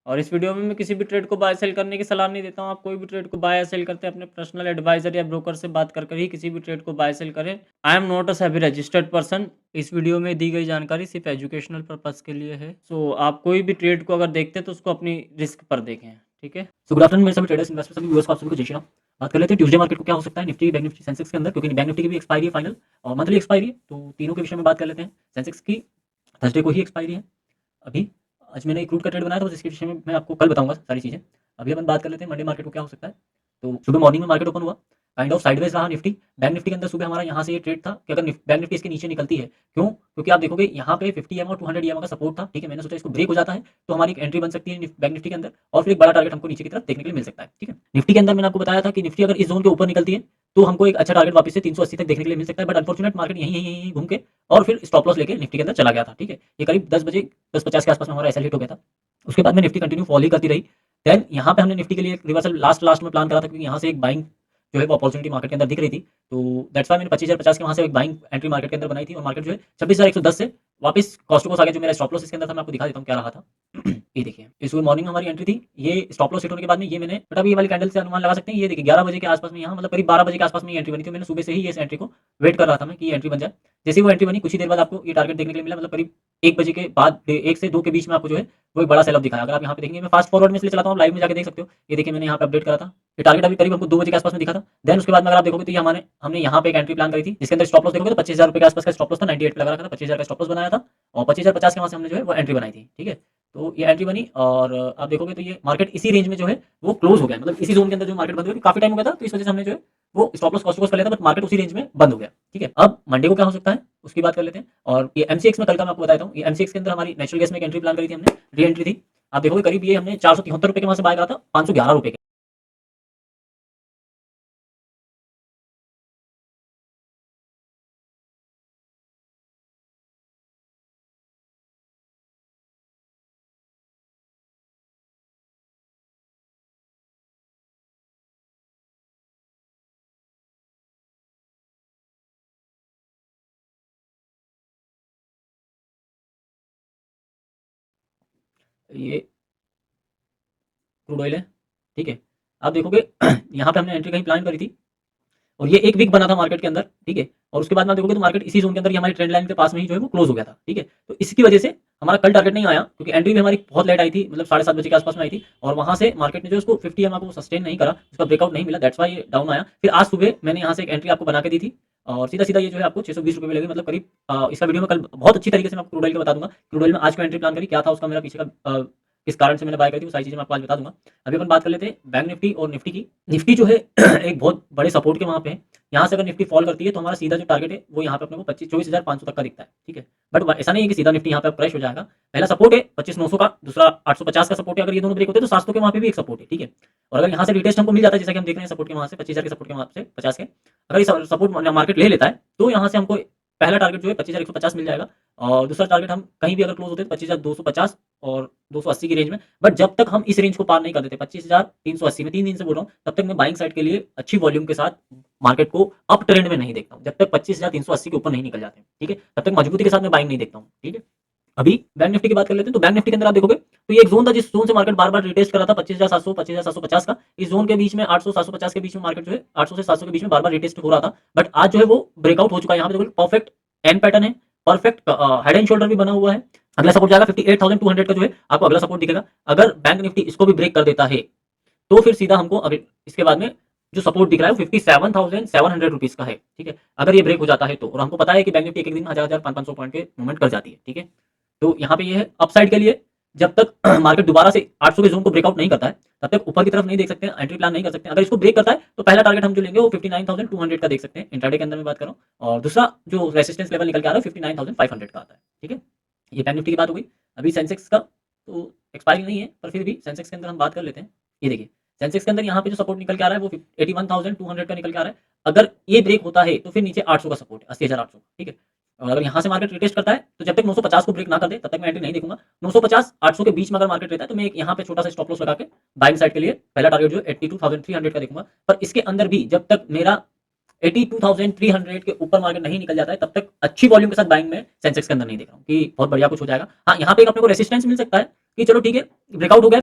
और इस वीडियो में मैं किसी भी ट्रेड को बाय सेल करने की सलाह नहीं देता हूँ। आप कोई भी ट्रेड को बाय या सेल करते हैं अपने पर्सनल एडवाइजर या ब्रोकर से बात कर ही किसी भी ट्रेड को बाय सेल करें। I am not a SEBI registered person. इस वीडियो में दी गई जानकारी सिर्फ एजुकेशनल पर्पज़ के लिए है। सो आप कोई भी ट्रेड को अगर देखते हैं तो उसको अपनी रिस्क पर देखें, ठीक है? सो गुड आफ्टरनून मेरे सभी ट्रेडर्स, इन्वेस्टर्स, सभी व्यूअर्स को आप सभी को जय श्री राम। बात कर लेते हैं ट्यूसडे मार्केट को क्या हो सकता है, निफ्टी, बैंक निफ्टी, सेंसेक्स के अंदर, क्योंकि बैंक निफ्टी की भी एक्सपायरी है फाइनल और मंथली एक्सपायरी है, तो तीनों के विषय में बात कर लेते हैं। सेंसेक्स की थर्सडे को ही एक्सपायरी है। अभी आज मैंने एक क्रूड का ट्रेड बनाया था, बस इसके विषय में मैं आपको कल बताऊंगा सारी चीज़ें। अभी अपन बात कर लेते हैं मंडे मार्केट को क्या हो सकता है। तो सुबह मॉर्निंग में मार्केट ओपन हुआ, काइंड ऑफ साइडवेज रहा निफ्टी। बैंक निफ्टी के अंदर सुबह हमारा यहाँ से ये ट्रेड था कि अगर बैंक निफ्टी इसके नीचे निकलती है, क्यों? क्योंकि आप देखोगे यहाँ पे 50 EM और 200 EM का सपोर्ट था, ठीक है। मैंने सोचा इसको ब्रेक हो जाता है तो हमारी एक एंट्री बन सकती है बैंक निफ्टी के अंदर और फिर एक बड़ा टारगेट हमको नीचे की तरफ देखने के लिए मिल सकता है, ठीक है। निफ्टी के अंदर मैंने आपको बताया था कि निफ्टी अगर इस जोन के ऊपर निकलती है तो हमको एक अच्छा टारगेट वापस से 380 तक देखने के लिए मिल सकता है, बट अनफॉर्चुनेट मार्केट यहीं घूम के और फिर स्टॉप लॉस लेके निफ्टी के अंदर चला गया था, ठीक है। ये करीब 10 बजे 10:50 के आसपास में हमारा एसएल हिट हो गया था। उसके बाद में निफ्टी कंटिन्यू फॉल ही करती रही। देन यहाँ पे हमने निफ्टी के लिए एक रिवर्सल लास्ट में प्लान करा था, क्योंकि यहाँ से एक बाइंग जो है वो अपॉर्चुनिटी मार्केट के अंदर दिख रही थी। तो दैट्स व्हाई मैंने 25,050 के वहाँ से एक बाइंग एंट्री मार्केट के अंदर बनाई थी और मार्केट जो है 26,110 से वापस कॉस्ट टू कॉस्ट आ गया। जो मेरा स्टॉप लॉस इसके अंदर था मैं आपको दिखा देता हूँ क्या रहा था। ये देखिए, इस मॉर्निंग में हमारी एंट्री थी, ये स्टॉप लॉस हिट होने के बाद में ये मैंने बट अभी ये वाली कैंडल से अनुमान लगा सकते हैं। ये देखिए 11 बजे के आसपास में यहाँ मतलब करीब 12 बजे के आसपास में ये एंट्री बनी थी। मैंने सुबह से ही इस एंट्री को वेट कर रहा था मैं कि ये एंट्री बन जाए। जैसे वो एंट्री बनी कुछ ही देर बाद आपको ये टारगेट देखने के लिए मिला, मतलब करीब 1 बजे के बाद 1 से 2 के बीच में आपको जो है वो एक बड़ा सेल ऑफ दिखाया। अगर आप यहाँ पे देखेंगे, मैं फास्ट फॉरवर्ड में इसलिए चलाता हूँ, लाइव में जाके देख सकते हो। ये देखिए मैंने यहाँ पे अपडेट करा था, ये टारगेट अभी करीब हमको 2 बजे के आसपास में दिखा था। देन उसके बाद में अगर आप देखोगे तो ये हमने यहाँ पे एक एंट्री प्लान करी थी, जिसके अंदर स्टॉप लॉस देखोगे तो 25,000 रुपए के आसपास का स्टॉप लॉस था, 98 पे लगा रखा था, 25,000 का स्टॉप लॉस बनाया था और 25,050 के वहाँ से हमने जो है वो एंट्री बनाई थी, ठीक है। तो ये एंट्री बनी और आप देखोगे तो ये मार्केट इसी रेंज में जो है वो क्लोज हो गया, मतलब इसी जोन के अंदर जो मार्केट बंद हो गया, काफी टाइम हो गया था, तो इस वजह से हमने जो है वो स्टॉप लॉस कॉस्ट कर लिया था, बट मार्केट उसी रेंज में बंद हो गया, ठीक है। अब मंडे को क्या हो सकता है उसकी बात कर लेते हैं। और ये एमसीएक्स में कल का मैं आपको बताता हूँ, ये एमसीएक्स के अंदर हमारी नेचुरल गैस में एक एंट्री प्लान करी थी हमने, री एंट्री थी। आप देखोगे करीब ये हमने 473 रुपए के वहां से बाय करा था 511 रुपए के। ये क्रूड ऑयल है, ठीक है। आप देखोगे यहाँ पे हमने एंट्री कहीं प्लान करी थी और ये एक वीक बना था मार्केट के अंदर, ठीक है। और उसके बाद में आप देखोगे तो मार्केट इसी जोन के अंदर, ये हमारी ट्रेंड लाइन के पास में ही जो है वो क्लोज हो गया था, ठीक है। तो इसकी वजह से हमारा कल टारगेट नहीं आया, क्योंकि एंट्री भी हमारी बहुत लेट आई थी, मतलब 7:30 बजे के आसपास में आई थी और वहां से मार्केट ने जो उसको 50 EM को सस्टेन नहीं करा, उसका ब्रेकआउट नहीं मिला, दैट्स व्हाई ये डाउन आया। फिर आज सुबह मैंने यहाँ से एक एंट्री आपको बना के दी थी और सीधा सीधा ये जो है आपको 620 रुपये में लगी, मतलब करीब इसका वीडियो में कल बहुत अच्छी तरीके से मैं आपको क्रूड ऑयल का बता दूंगा। क्रूड ऑयल में आज को एंट्री प्लान करी, क्या था उसका मेरा पीछे का किस कारण से मैंने बाय करी थी, वो सारी चीजें मैं आपको आज बता दूंगा। अभी अपन बात कर लेते हैं बैंक निफ्टी और निफ्टी की। निफ्टी जो है एक बहुत बड़े सपोर्ट के वहां पे है। यहाँ से अगर निफ्टी फॉल करती है तो हमारा सीधा जो टारगेट है वो यहाँ पे अपने को 24,500 तक का दिखता है, ठीक है। बट ऐसा नहीं है कि सीधा निफ्टी यहाँ पे क्रैश हो जाएगा। पहला सपोर्ट है 25,900 का, दूसरा 850 का सपोर्ट है। अगर ये दोनों ब्रेक होते हैं तो 700 के वहाँ पे भी एक सपोर्ट है, ठीक है। और अगर यहाँ से रिटेस्ट हमको मिल जाता है, जैसा कि हम देख रहे हैं सपोर्ट के वहाँ से 25,000 के सपोर्ट के वहाँ से 50 के, अगर ये सपोर्ट मार्केट ले लेता है तो यहाँ से हमको पहला टारगेट जो है 25,150 मिल जाएगा और दूसरा टारगेट हम कहीं भी अगर क्लोज होते हैं 25,250 और 280 की रेंज में। बट जब तक हम इस रेंज को पार नहीं कर देते 25,380 में, 3 दिन से बोल रहा हूँ, तब तक मैं बाइंग साइड के लिए अच्छी वॉल्यूम के साथ मार्केट को अप ट्रेंड में नहीं देखता हूँ। जब तक 25,380 के ऊपर नहीं निकल जाते, ठीक है, तब तक मजबूती के साथ मैं बाइंग नहीं देखता हूँ, ठीक है। अभी बैंक निफ्टी की बात कर लेते हैं। तो बैंक निफ्टी के अंदर आप देखोगे तो ये एक जोन था जिस जोन से मार्केट बार बार रिटेस्ट कर रहा था 25,700 25,750 का। इस जोन के बीच में 800 750 के बीच में मार्केट जो है 800 से 700 के बीच में बार बार रिटेस्ट हो रहा था। बट आज जो है वो ब्रेकआउट हो चुका है। यहाँ पे देखो परफेक्ट एन पैटर्न है, परफेक्ट हेड एंड शोल्डर भी बना हुआ है। अगला सपोर्ट जाएगा 58,200 का जो है आपको अगला सपोर्ट दिखेगा। अगर बैंक निफ्टी इसको भी ब्रेक कर देता है तो फिर सीधा हमको अभी इसके बाद में जो सपोर्ट दिख रहा है वो 57,700 रुपीज का है, ठीक है। अगर ये ब्रेक हो जाता है तो, और हमको पता है कि बैंक निफ्टी एक दिन में 1000 500 पॉइंट के मूवमेंट कर जाती है, ठीक है। तो यहाँ पे ये है अपसाइड के लिए, जब तक मार्केट दोबारा से 800 के जोन को ब्रेकआउट नहीं करता है तब तक ऊपर की तरफ नहीं देख सकते हैं, एंट्री प्लान नहीं कर सकते हैं। अगर इसको ब्रेक करता है तो पहला टारगेट हम जो लेंगे वो 59,200 का देख सकते हैं, इंट्राडे के अंदर मैं बात कर रहा हूँ। और दूसरा जो रेसिस्टेंस लेवल निकल के आ रहा है 59,500 का आता है, ठीक है। ये बैंक निफ्टी की बात हो गई। अभी सेंसेक्स का तो एक्सपायरी नहीं है, पर फिर भी सेंसेक्स के अंदर हम बात कर लेते हैं। ये देखिए सेंसेक्स के अंदर यहाँ पे जो सपोर्ट निकल के आ रहा है वो 81,200 का निकल के आ रहा है। अगर ये ब्रेक होता है तो फिर नीचे 800 का सपोर्ट है, 80,800, ठीक है। और अगर यहाँ से मार्केट रिटेस्ट करता है तो जब तक 950 को ब्रेक ना कर दे तब तक मैं एंट्री नहीं देखूंगा। 950 800 के बीच में अगर मार्केट रहता है तो मैं एक यहाँ पे छोटा सा स्टॉप लॉस लगा के बाइंग साइड के लिए पहला टारगेट जो है 82,300 का देखूंगा। पर इसके अंदर भी जब तक मेरा 82,300 के ऊपर मार्केट नहीं निकल जाता है तब तक अच्छी वॉल्यूम के साथ बाइंग में सेंसेक्स के अंदर नहीं देख रहा हूँ कि बहुत बढ़िया कुछ हो जाएगा। हाँ, यहाँ पे एक अपने को रेसिस्टेंस मिल सकता है कि चलो ठीक है ब्रेकआउट हो गया